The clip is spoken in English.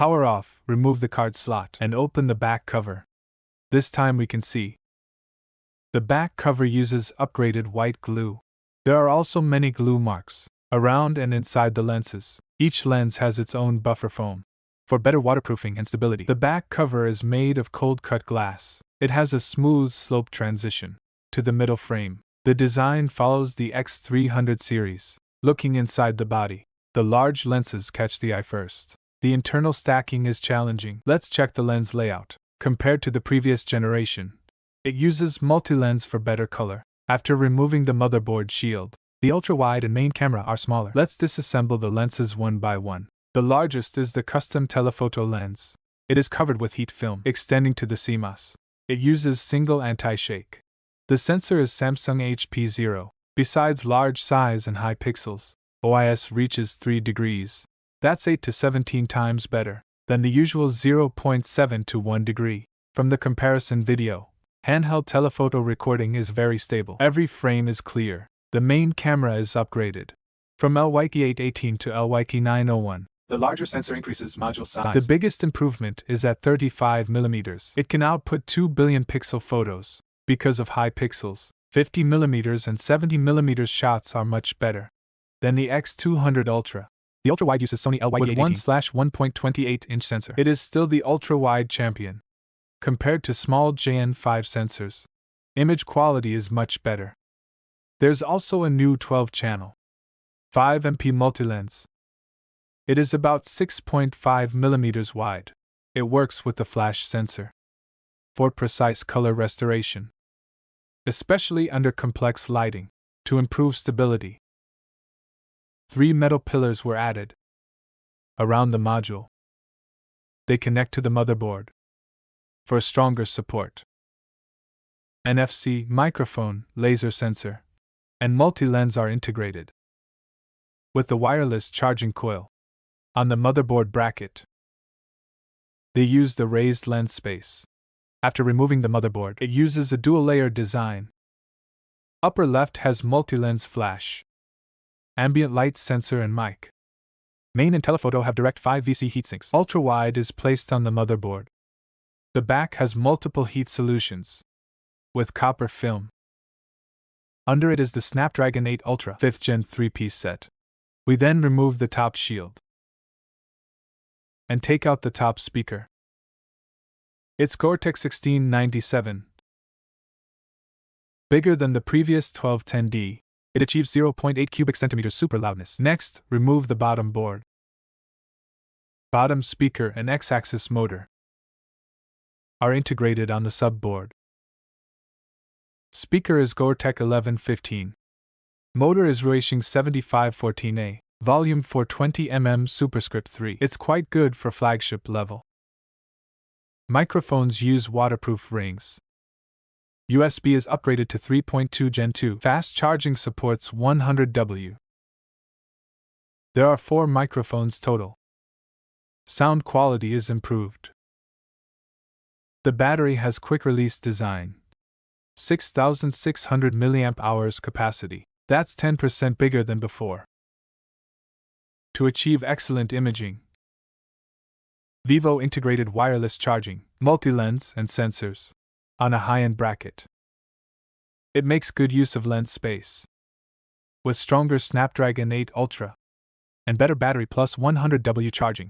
Power off, remove the card slot, and open the back cover. This time we can see. The back cover uses upgraded white glue. There are also many glue marks around and inside the lenses. Each lens has its own buffer foam for better waterproofing and stability. The back cover is made of cold-cut glass. It has a smooth slope transition to the middle frame. The design follows the X300 series. Looking inside the body, the large lenses catch the eye first. The internal stacking is challenging. Let's check the lens layout. Compared to the previous generation, it uses multi-lens for better color. After removing the motherboard shield, the ultra-wide and main camera are smaller. Let's disassemble the lenses one by one. The largest is the custom telephoto lens. It is covered with heat film extending to the CMOS. It uses single anti-shake. The sensor is Samsung HP0. Besides large size and high pixels, OIS reaches 3 degrees. That's 8 to 17 times better than the usual 0.7 to 1 degree. From the comparison video, handheld telephoto recording is very stable. Every frame is clear. The main camera is upgraded from LYK818 to LYK901. The larger sensor increases module size. The biggest improvement is at 35mm. It can output 2 billion pixel photos. Because of high pixels, 50mm and 70mm shots are much better than the X200 Ultra. The ultra-wide uses Sony LYK818 with 1/1.28-inch sensor. It is still the ultra-wide champion. Compared to small JN5 sensors, image quality is much better. There's also a new 12-channel 5MP multilens. It is about 6.5mm wide. It works with the flash sensor for precise color restoration, especially under complex lighting, to improve stability. 3 metal pillars were added around the module. They connect to the motherboard for stronger support. NFC, microphone, laser sensor, and multi-lens are integrated with the wireless charging coil on the motherboard bracket. They use the raised lens space. After removing the motherboard, it uses a dual-layer design. Upper left has multi-lens flash, ambient light sensor and mic. Main and telephoto have direct 5VC heatsinks. Ultra-wide is placed on the motherboard. The back has multiple heat solutions with copper film. Under it is the Snapdragon 8 Ultra 5th Gen 3-piece set. We then remove the top shield and take out the top speaker. It's Gore-Tex 1697. Bigger than the previous 1210D, it achieves 0.8 cubic centimeters super loudness. Next, remove the bottom board. Bottom speaker and X-axis motor are integrated on the subboard. Speaker is Gore-Tex 1115. Motor is Racing 7514A. Volume 420mm Superscript 3. It's quite good for flagship level. Microphones use waterproof rings. USB is upgraded to 3.2 Gen 2. Fast charging supports 100W. There are 4 microphones total. Sound quality is improved. The battery has quick-release design. 6,600 mAh capacity. That's 10% bigger than before. To achieve excellent imaging, Vivo integrated wireless charging, multi-lens, and sensors on a high-end bracket. It makes good use of lens space. With stronger Snapdragon 8 Ultra and better battery plus 100W charging,